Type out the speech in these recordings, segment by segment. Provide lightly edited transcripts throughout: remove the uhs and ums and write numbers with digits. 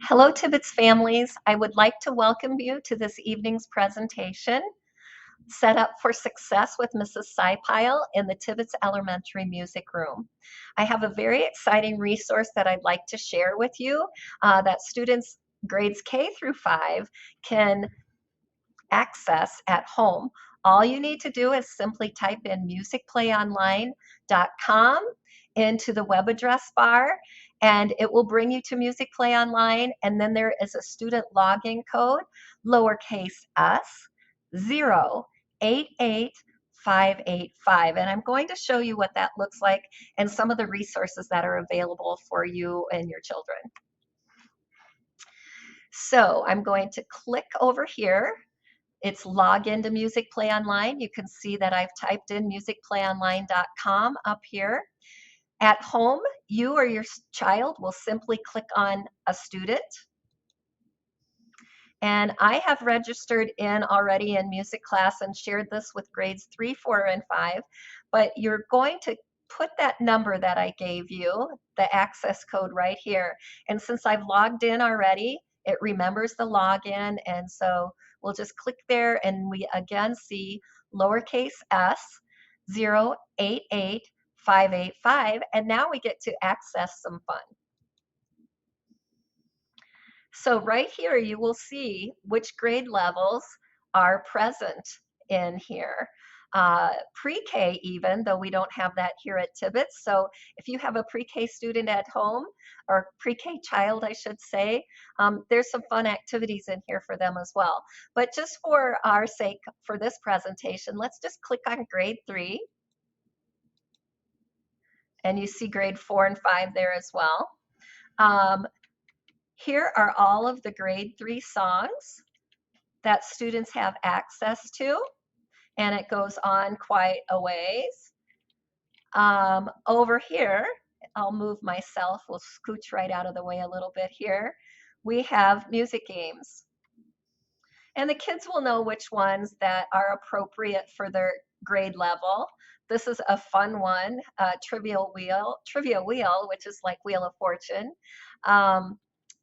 Hello, Tibbetts families. I would like to welcome you to this evening's presentation, Set Up for Success with Mrs. Seye-Pyle in the Tibbetts Elementary Music Room. I have a very exciting resource that I'd like to share with you that students grades K through 5 can access at home. All you need to do is simply type in musicplayonline.com into the web address bar, and it will bring you to Music Play Online. And then there is a student login code, lowercase s, 088585. And I'm going to show you what that looks like and some of the resources that are available for you and your children. So I'm going to click over here. It's log into Music Play Online. You can see that I've typed in musicplayonline.com up here. At home, you or your child will simply click on a student. And I have registered in already in music class and shared this with grades 3, 4, and 5. But you're going to put that number that I gave you, the access code right here. And since I've logged in already, it remembers the login. And so we'll just click there and we again see lowercase s 088585. And now we get to access some fun. So right here, you will see which grade levels are present in here. Pre-K even, though we don't have that here at Tibbetts. So if you have a pre-K student at home, or pre-K child, I should say, there's some fun activities in here for them as well. But just for our sake, for this presentation, let's just click on grade 3. And you see grade 4 and 5 there as well. Here are all of the grade 3 songs that students have access to, and it goes on quite a ways. Over here, I'll move myself, we'll scooch right out of the way a little bit here. We have music games. And the kids will know which ones that are appropriate for their grade level. This is a fun one, Trivia Wheel, which is like Wheel of Fortune.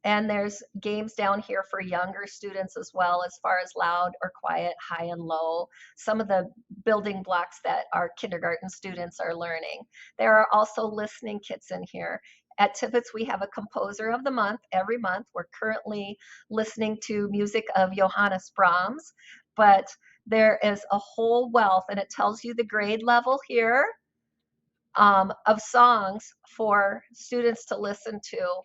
And there's games down here for younger students as well, as far as loud or quiet, high and low, some of the building blocks that our kindergarten students are learning. There are also listening kits in here. At Tibbetts, we have a composer of the month every month. We're currently listening to music of Johannes Brahms, but there is a whole wealth, and it tells you the grade level here of songs for students to listen to.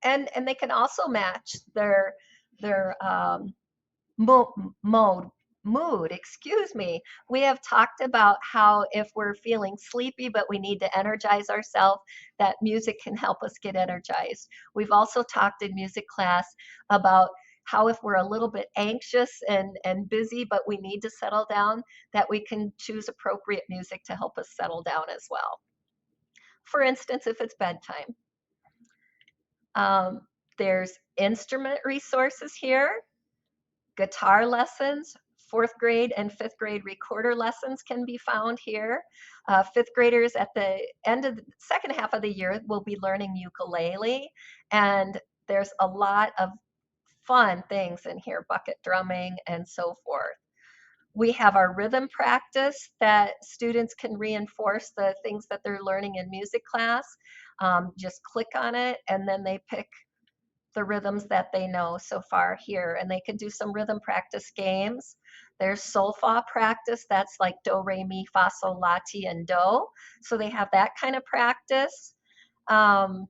And they can also match their mood, excuse me. We have talked about how if we're feeling sleepy but we need to energize ourselves, that music can help us get energized. We've also talked in music class about how if we're a little bit anxious and busy but we need to settle down, that we can choose appropriate music to help us settle down as well. For instance, if it's bedtime. There's instrument resources here, guitar lessons, 4th grade and 5th grade recorder lessons can be found here. 5th graders at the end of the second half of the year will be learning ukulele, and there's a lot of fun things in here, bucket drumming and so forth. We have our rhythm practice that students can reinforce the things that they're learning in music class. Just click on it and then they pick the rhythms that they know so far here, and they can do some rhythm practice games. There's solfa practice, that's like do, re, mi, fa, sol, la, ti, and do. So they have that kind of practice. Vocal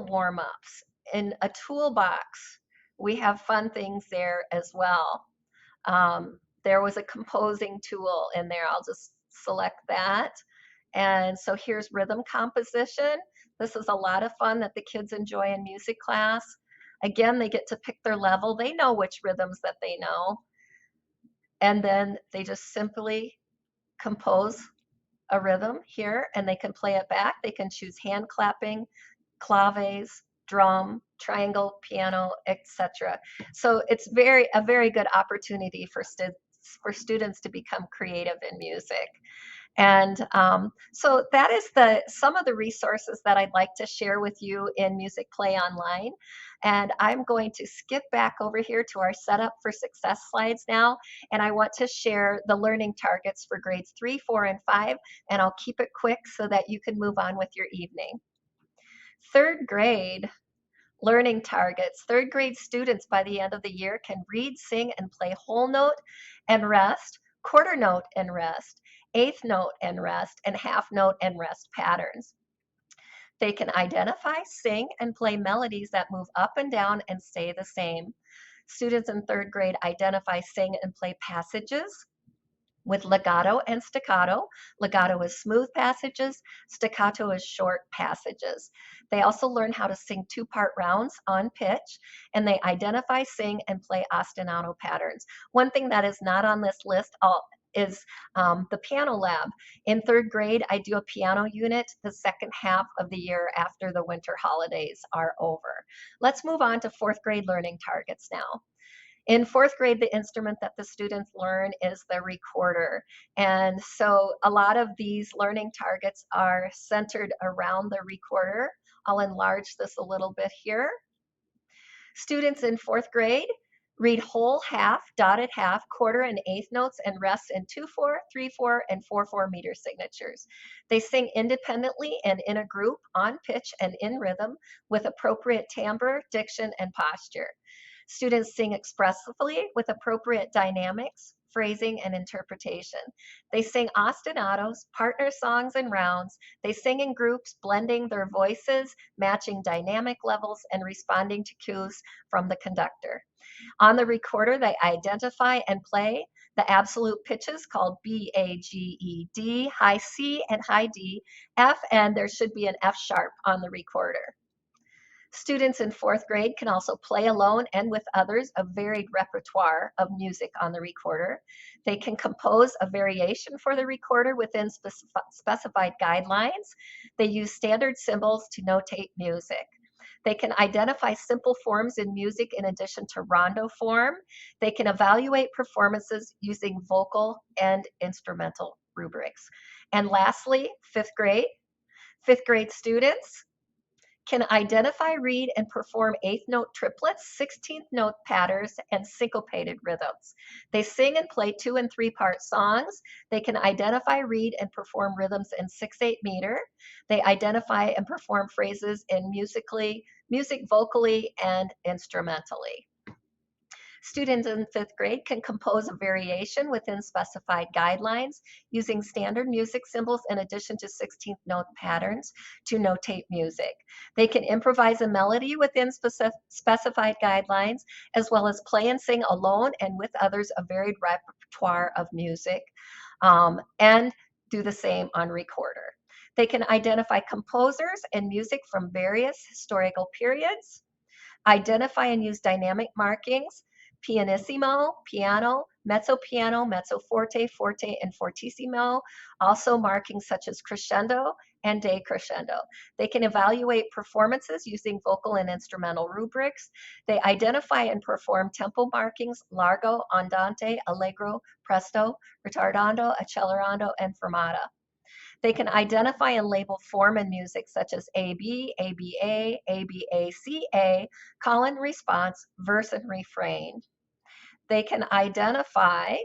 warm-ups. In a toolbox, we have fun things there as well. There was a composing tool in there. I'll just select that. And so here's rhythm composition. This is a lot of fun that the kids enjoy in music class. Again, they get to pick their level. They know which rhythms that they know. And then they just simply compose a rhythm here and they can play it back. They can choose hand clapping, claves, drum, triangle, piano, etc. So it's a very good opportunity for students to become creative in music. And so that is some of the resources that I'd like to share with you in Music Play Online. And I'm going to skip back over here to our setup for success slides now. And I want to share the learning targets for grades 3, 4, and 5. And I'll keep it quick so that you can move on with your evening. Third grade learning targets. Third grade students by the end of the year can read, sing, and play whole note and rest, quarter note and rest, eighth note and rest, and half note and rest patterns. They can identify, sing, and play melodies that move up and down and stay the same. Students in third grade identify, sing, and play passages with legato and staccato. Legato is smooth passages, staccato is short passages. They also learn how to sing two-part rounds on pitch, and they identify, sing, and play ostinato patterns. One thing that is not on this list is the piano lab. In third grade, I do a piano unit the second half of the year after the winter holidays are over. Let's move on to fourth grade learning targets now. In fourth grade, the instrument that the students learn is the recorder. And so a lot of these learning targets are centered around the recorder. I'll enlarge this a little bit here. Students in fourth grade read whole, half, dotted half, quarter, and eighth notes and rest in 2/4, 3/4, and 4/4 meter signatures. They sing independently and in a group, on pitch and in rhythm, with appropriate timbre, diction, and posture. Students sing expressively with appropriate dynamics, phrasing, and interpretation. They sing ostinatos, partner songs, and rounds. They sing in groups, blending their voices, matching dynamic levels, and responding to cues from the conductor. On the recorder, they identify and play the absolute pitches called B, A, G, E, D, high C, and high D, F, and there should be an F sharp on the recorder. Students in fourth grade can also play alone and with others a varied repertoire of music on the recorder. They can compose a variation for the recorder within specified guidelines. They use standard symbols to notate music. They can identify simple forms in music in addition to rondo form. They can evaluate performances using vocal and instrumental rubrics. And lastly, fifth grade. Fifth grade students can identify, read, and perform eighth note triplets, 16th note patterns, and syncopated rhythms. They sing and play 2- and 3-part songs. They can identify, read, and perform rhythms in 6/8 meter. They identify and perform phrases in music vocally, and instrumentally. Students in fifth grade can compose a variation within specified guidelines using standard music symbols in addition to 16th note patterns to notate music. They can improvise a melody within specified guidelines, as well as play and sing alone and with others a varied repertoire of music, and do the same on recorder. They can identify composers and music from various historical periods, identify and use dynamic markings, pianissimo, piano, mezzo piano, mezzo forte, forte, and fortissimo, also markings such as crescendo and decrescendo. They can evaluate performances using vocal and instrumental rubrics. They identify and perform tempo markings, largo, andante, allegro, presto, ritardando, accelerando, and fermata. They can identify and label form in music such as AB, ABA, ABACA, call and response, verse and refrain. They can identify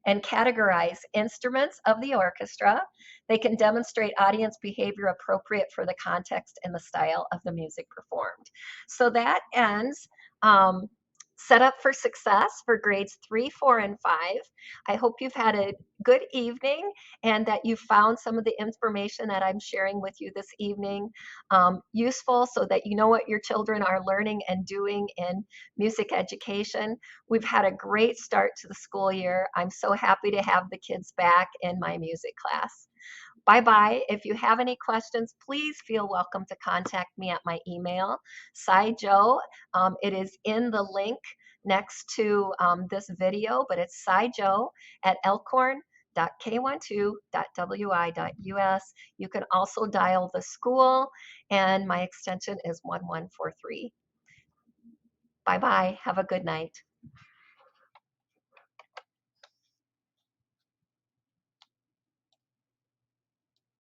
and categorize instruments of the orchestra. They can demonstrate audience behavior appropriate for the context and the style of the music performed. So that ends Set Up for Success for grades 3, 4, and 5. I hope you've had a good evening and that you found some of the information that I'm sharing with you this evening useful, so that you know what your children are learning and doing in music education. We've had a great start to the school year. I'm so happy to have the kids back in my music class. Bye-bye. If you have any questions, please feel welcome to contact me at my email, SaiJo. It is in the link next to this video, but it's SaiJo@elkhorn.k12.wi.us. You can also dial the school, and my extension is 1143. Bye-bye. Have a good night.